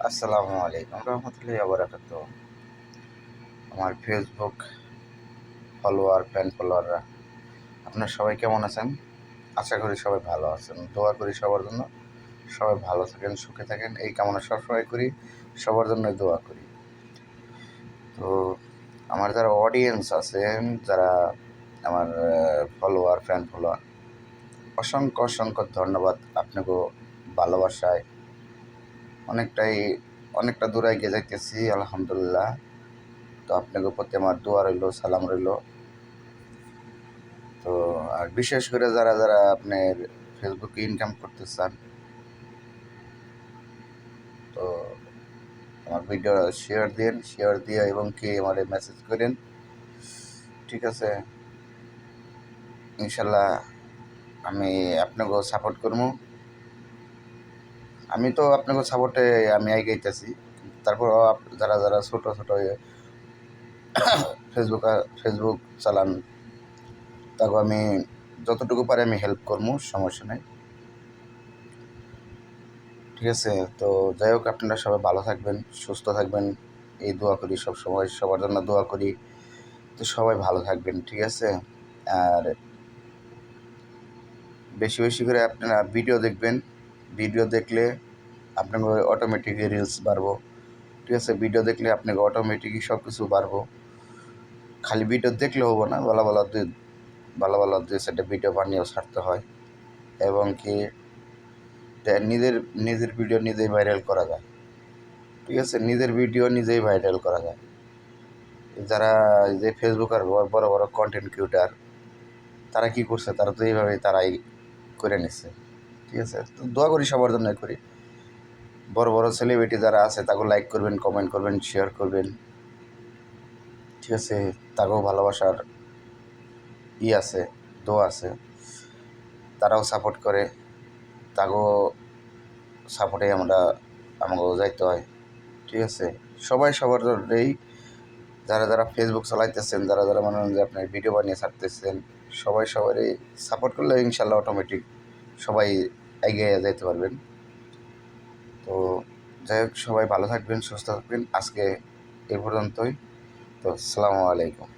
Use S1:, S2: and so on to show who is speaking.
S1: আসসালামু আলাইকুম রহমতুল্লাহি ওয়া বারাকাতুহু। আমার ফেসবুক ফ্যান ফলোয়াররা আপনারা সবাই কেমন আছেন? আশা করি সবাই ভালো আছেন। দোয়া করি সবার জন্য সবাই ভালো থাকেন, সুখে থাকেন, এই কামনা সবসময় করি, সবার জন্যই দোয়া করি। তো আমার যারা অডিয়েন্স আছেন, যারা আমার ফ্যান ফলোয়ার, অসংখ্য অসংখ্য ধন্যবাদ আপনাকেও। ভালোবাসায় অনেকটা দূর এগিয়ে যাইতেছি আলহামদুলিল্লাহ। তো আপনাদের প্রতি আমার দোয়া রইল, সালাম রইল। তো আর বিশেষ করে যারা যারা আপনার ফেসবুকে ইনকাম করতে চান, তো আমার ভিডিও শেয়ার দিয়ে এবং কি আমার মেসেজ করেন, ঠিক আছে? ইনশাল্লাহ আমি আপনাকেও সাপোর্ট করবো। আমি তো আপনাকে সাপোর্টে আমি এগিয়েছি। তারপর যারা যারা ছোট ছোট ফেসবুক চালান, তাকে আমি যতটুকু পারি আমি হেল্প করবো, সমস্যা নেই, ঠিক আছে? তো যাই হোক, আপনারা সবাই ভালো থাকবেন, সুস্থ থাকবেন, এই দোয়া করি, সব সময় সবার জন্য দোয়া করি। তো সবাই ভালো থাকবেন, ঠিক আছে? আর বেশি বেশি করে আপনারা ভিডিও দেখবেন। ভিডিও দেখলে আপনাকে অটোমেটিকই রিলস বাড়বো, ঠিক আছে? ভিডিও দেখলে আপনাকে অটোমেটিকই সব কিছু বাড়বো। খালি ভিডিও দেখলে হবো না, ভালো ভালো দুই চারটে ভিডিও বানিয়েও ছাড়তে হয়। এবং কি নিজের নিজের ভিডিও নিজেই ভাইরাল করা যায়, ঠিক আছে? নিজের ভিডিও নিজেই ভাইরাল করা যায়। যারা যে ফেসবুক আর বড় বড় কন্টেন্ট ক্রিয়েটার, তারা কি করছে? তারা তো এইভাবেই তারাই করে নিচ্ছে, ঠিক আছে? তো দোয়া করি, সবার জন্য করি। বড় বড় সেলিব্রিটি যারা আছে তাকেও লাইক করবেন, কমেন্ট করবেন, শেয়ার করবেন, ঠিক আছে? তাকেও ভালোবাসার আছে, দোয়া আছে। তারাও সাপোর্ট করে, তাকেও সাপোর্টে আমাকেও যাইতে হয়, ঠিক আছে? সবাই সবার জন্যই, যারা যারা ফেসবুক চালাইতেছেন, যারা যারা মনে হয় যে আপনার ভিডিও বানিয়ে ছাড়তেছেন, সবারই সাপোর্ট করলে ইনশাল্লাহ অটোমেটিক সবাই এগিয়ে যেতে পারবেন। তো যাই হোক, সবাই ভালো থাকবেন, সুস্থ থাকবেন। আজকে এ পর্যন্তই। তো আসসালামু আলাইকুম।